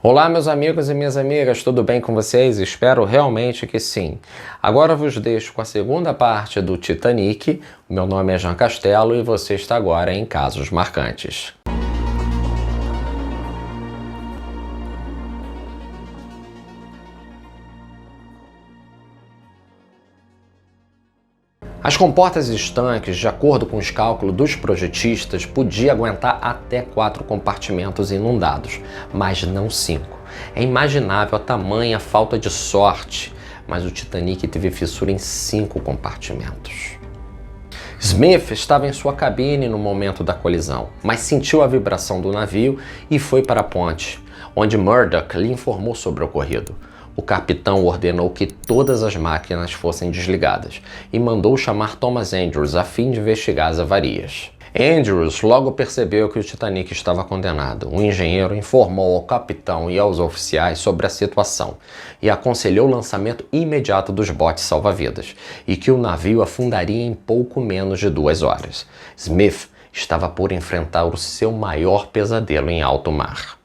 Olá, meus amigos e minhas amigas, tudo bem com vocês? Espero realmente que sim. Agora vos deixo com a segunda parte do Titanic. O meu nome é Jean Castelo e você está agora em Casos Marcantes. As comportas estanques, de acordo com os cálculos dos projetistas, podiam aguentar até 4 compartimentos inundados, mas não 5. É imaginável a tamanha falta de sorte, mas o Titanic teve fissura em 5 compartimentos. Smith estava em sua cabine no momento da colisão, mas sentiu a vibração do navio e foi para a ponte, onde Murdoch lhe informou sobre o ocorrido. O capitão ordenou que todas as máquinas fossem desligadas e mandou chamar Thomas Andrews a fim de investigar as avarias. Andrews logo percebeu que o Titanic estava condenado. O engenheiro informou ao capitão e aos oficiais sobre a situação e aconselhou o lançamento imediato dos botes salva-vidas e que o navio afundaria em pouco menos de 2 horas. Smith estava por enfrentar o seu maior pesadelo em alto mar.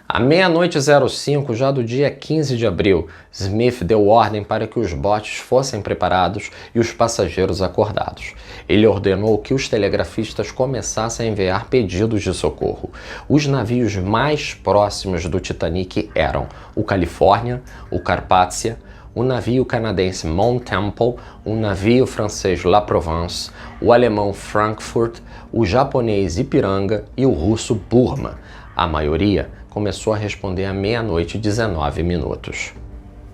À meia-noite 05, já do dia 15 de abril, Smith deu ordem para que os botes fossem preparados e os passageiros acordados. Ele ordenou que os telegrafistas começassem a enviar pedidos de socorro. Os navios mais próximos do Titanic eram o California, o Carpathia, o navio canadense Mont Temple, o navio francês La Provence, o alemão Frankfurt, o japonês Ipiranga e o russo Burma. A maioria começou a responder à meia-noite e 19 minutos.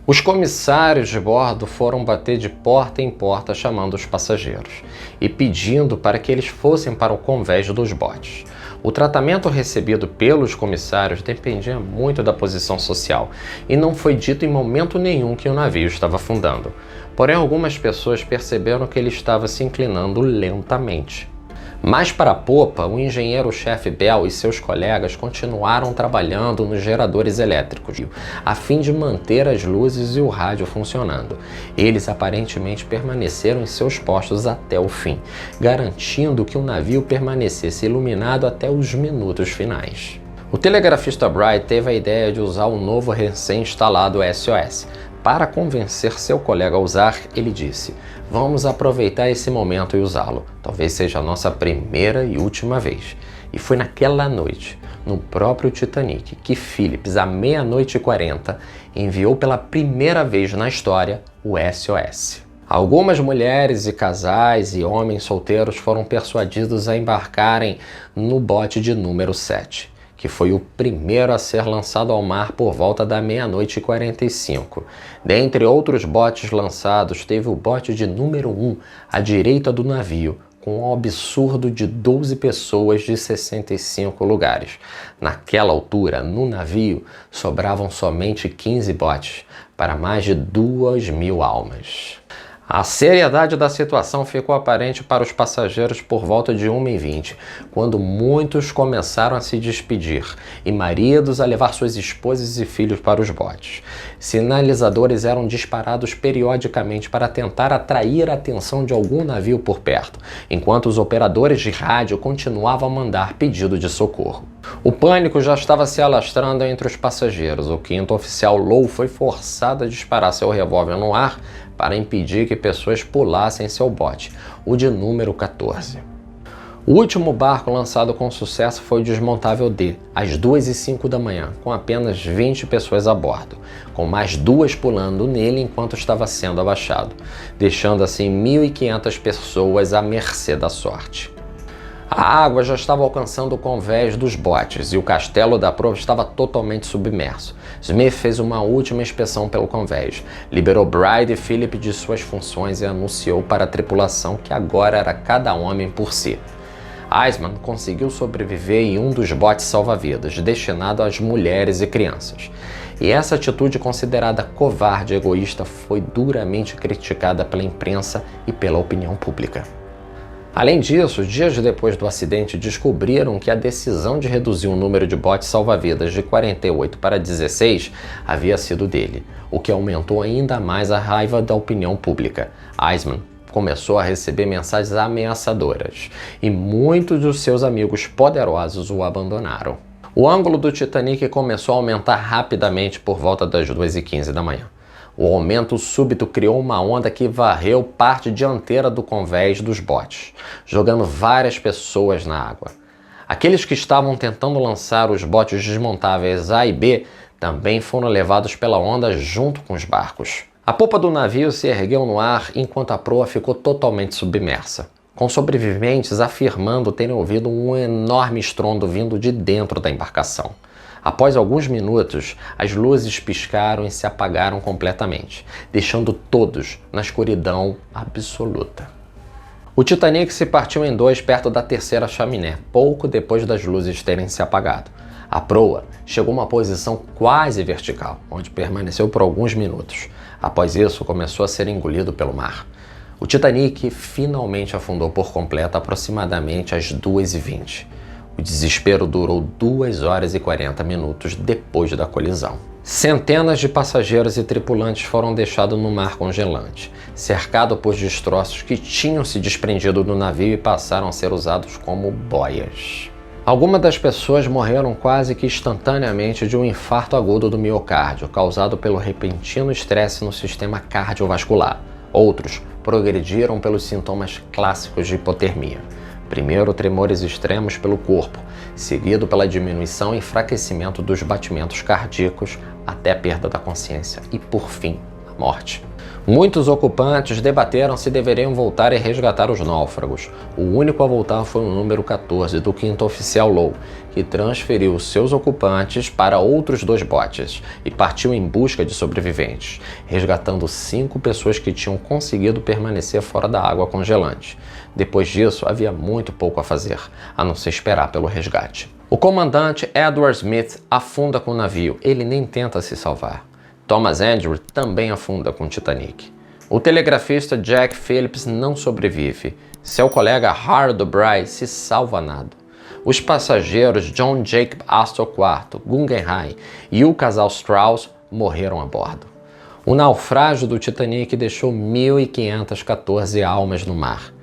Os comissários de bordo foram bater de porta em porta chamando os passageiros e pedindo para que eles fossem para o convés dos botes. O tratamento recebido pelos comissários dependia muito da posição social e não foi dito em momento nenhum que o navio estava afundando. Porém, algumas pessoas perceberam que ele estava se inclinando lentamente. Mais para a popa, o engenheiro-chefe Bell e seus colegas continuaram trabalhando nos geradores elétricos, a fim de manter as luzes e o rádio funcionando. Eles aparentemente permaneceram em seus postos até o fim, garantindo que o navio permanecesse iluminado até os minutos finais. O telegrafista Bright teve a ideia de usar o novo recém-instalado SOS. Para convencer seu colega a usar, ele disse: "Vamos aproveitar esse momento e usá-lo. Talvez seja a nossa primeira e última vez." E foi naquela noite, no próprio Titanic, que Phillips, à meia-noite e 40, enviou pela primeira vez na história o SOS. Algumas mulheres e casais e homens solteiros foram persuadidos a embarcarem no bote de número 7. Que foi o primeiro a ser lançado ao mar por volta da meia-noite e 45. Dentre outros botes lançados, teve o bote de número 1, à direita do navio, com um absurdo de 12 pessoas de 65 lugares. Naquela altura, no navio, sobravam somente 15 botes, para mais de 2.000 almas. A seriedade da situação ficou aparente para os passageiros por volta de 1h20, quando muitos começaram a se despedir e maridos a levar suas esposas e filhos para os botes. Sinalizadores eram disparados periodicamente para tentar atrair a atenção de algum navio por perto, enquanto os operadores de rádio continuavam a mandar pedido de socorro. O pânico já estava se alastrando entre os passageiros. O 5º oficial Low foi forçado a disparar seu revólver no ar para impedir que pessoas pulassem seu bote, o de número 14. O último barco lançado com sucesso foi o Desmontável D, às 2h05 da manhã, com apenas 20 pessoas a bordo, com mais 2 pulando nele enquanto estava sendo abaixado, deixando assim 1.500 pessoas à mercê da sorte. A água já estava alcançando o convés dos botes e o castelo da proa estava totalmente submerso. Smith fez uma última inspeção pelo convés, liberou Bright e Philip de suas funções e anunciou para a tripulação que agora era cada homem por si. Iceman conseguiu sobreviver em um dos botes salva-vidas, destinado às mulheres e crianças. E essa atitude considerada covarde e egoísta foi duramente criticada pela imprensa e pela opinião pública. Além disso, dias depois do acidente, descobriram que a decisão de reduzir o número de botes salva-vidas de 48 para 16 havia sido dele, o que aumentou ainda mais a raiva da opinião pública. Iceman começou a receber mensagens ameaçadoras e muitos dos seus amigos poderosos o abandonaram. O ângulo do Titanic começou a aumentar rapidamente por volta das 2h15 da manhã. O aumento súbito criou uma onda que varreu parte dianteira do convés dos botes, jogando várias pessoas na água. Aqueles que estavam tentando lançar os botes desmontáveis A e B também foram levados pela onda junto com os barcos. A popa do navio se ergueu no ar enquanto a proa ficou totalmente submersa, com sobreviventes afirmando terem ouvido um enorme estrondo vindo de dentro da embarcação. Após alguns minutos, as luzes piscaram e se apagaram completamente, deixando todos na escuridão absoluta. O Titanic se partiu em dois perto da terceira chaminé, pouco depois das luzes terem se apagado. A proa chegou a uma posição quase vertical, onde permaneceu por alguns minutos. Após isso, começou a ser engolido pelo mar. O Titanic finalmente afundou por completo aproximadamente às 2h20. O desespero durou 2 horas e 40 minutos depois da colisão. Centenas de passageiros e tripulantes foram deixados no mar congelante, cercado por destroços que tinham se desprendido do navio e passaram a ser usados como boias. Algumas das pessoas morreram quase que instantaneamente de um infarto agudo do miocárdio, causado pelo repentino estresse no sistema cardiovascular. Outros progrediram pelos sintomas clássicos de hipotermia. Primeiro, tremores extremos pelo corpo, seguido pela diminuição e enfraquecimento dos batimentos cardíacos até a perda da consciência e, por fim, a morte. Muitos ocupantes debateram se deveriam voltar e resgatar os náufragos. O único a voltar foi o número 14 do 5º oficial Low, que transferiu seus ocupantes para outros 2 botes e partiu em busca de sobreviventes, resgatando 5 pessoas que tinham conseguido permanecer fora da água congelante. Depois disso, havia muito pouco a fazer, a não ser esperar pelo resgate. O comandante Edward Smith afunda com o navio, ele nem tenta se salvar. Thomas Andrew também afunda com o Titanic. O telegrafista Jack Phillips não sobrevive. Seu colega Harold O'Brien se salva a nado. Os passageiros John Jacob Astor IV, Guggenheim e o casal Strauss morreram a bordo. O naufrágio do Titanic deixou 1.514 almas no mar,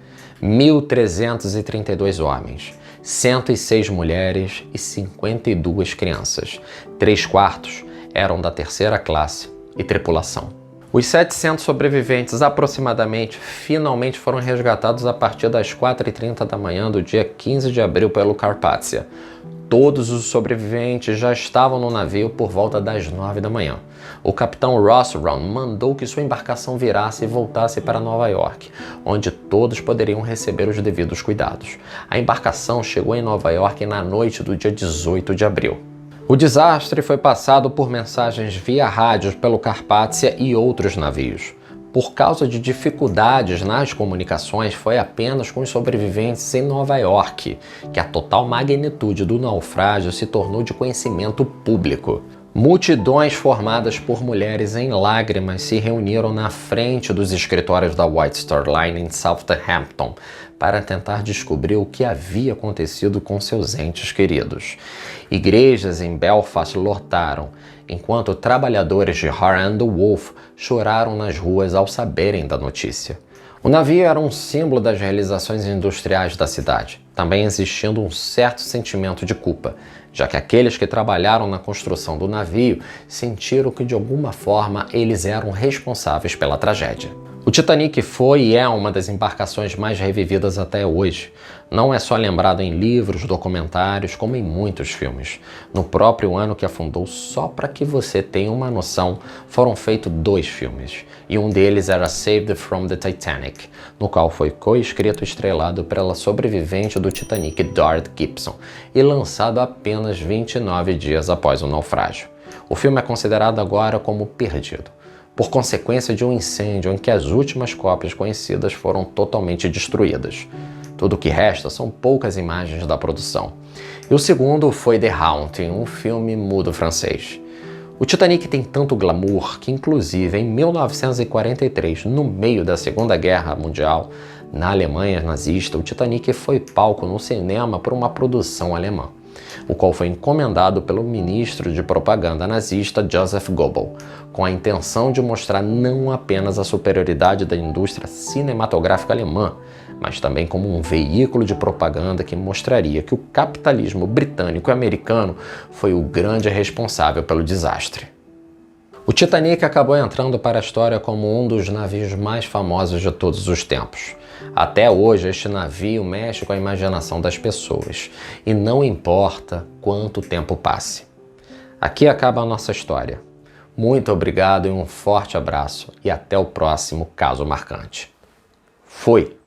1.332 homens, 106 mulheres e 52 crianças. 3/4 eram da terceira classe e tripulação. Os 700 sobreviventes aproximadamente finalmente foram resgatados a partir das 4h30 da manhã do dia 15 de abril pelo Carpathia. Todos os sobreviventes já estavam no navio por volta das 9 da manhã. O capitão Ross Round mandou que sua embarcação virasse e voltasse para Nova York, onde todos poderiam receber os devidos cuidados. A embarcação chegou em Nova York na noite do dia 18 de abril. O desastre foi passado por mensagens via rádios pelo Carpathia e outros navios. Por causa de dificuldades nas comunicações, foi apenas com os sobreviventes em Nova York que a total magnitude do naufrágio se tornou de conhecimento público. Multidões formadas por mulheres em lágrimas se reuniram na frente dos escritórios da White Star Line em Southampton para tentar descobrir o que havia acontecido com seus entes queridos. Igrejas em Belfast lotaram, enquanto trabalhadores de Hare and Wolf choraram nas ruas ao saberem da notícia. O navio era um símbolo das realizações industriais da cidade, também existindo um certo sentimento de culpa, já que aqueles que trabalharam na construção do navio sentiram que de alguma forma eles eram responsáveis pela tragédia. O Titanic foi e é uma das embarcações mais revividas até hoje. Não é só lembrado em livros, documentários, como em muitos filmes. No próprio ano que afundou, só para que você tenha uma noção, foram feitos 2 filmes. E um deles era Saved from the Titanic, no qual foi co-escrito e estrelado pela sobrevivente do Titanic, Dorothy Gibson, e lançado apenas 29 dias após o naufrágio. O filme é considerado agora como perdido, por consequência de um incêndio em que as últimas cópias conhecidas foram totalmente destruídas. Tudo o que resta são poucas imagens da produção. E o segundo foi The Haunting, um filme mudo francês. O Titanic tem tanto glamour que, inclusive, em 1943, no meio da Segunda Guerra Mundial, na Alemanha nazista, o Titanic foi palco no cinema por uma produção alemã, o qual foi encomendado pelo ministro de propaganda nazista Joseph Goebbels, com a intenção de mostrar não apenas a superioridade da indústria cinematográfica alemã, mas também como um veículo de propaganda que mostraria que o capitalismo britânico e americano foi o grande responsável pelo desastre. O Titanic acabou entrando para a história como um dos navios mais famosos de todos os tempos. Até hoje, este navio mexe com a imaginação das pessoas, e não importa quanto tempo passe. Aqui acaba a nossa história. Muito obrigado e um forte abraço, e até o próximo Caso Marcante. Fui!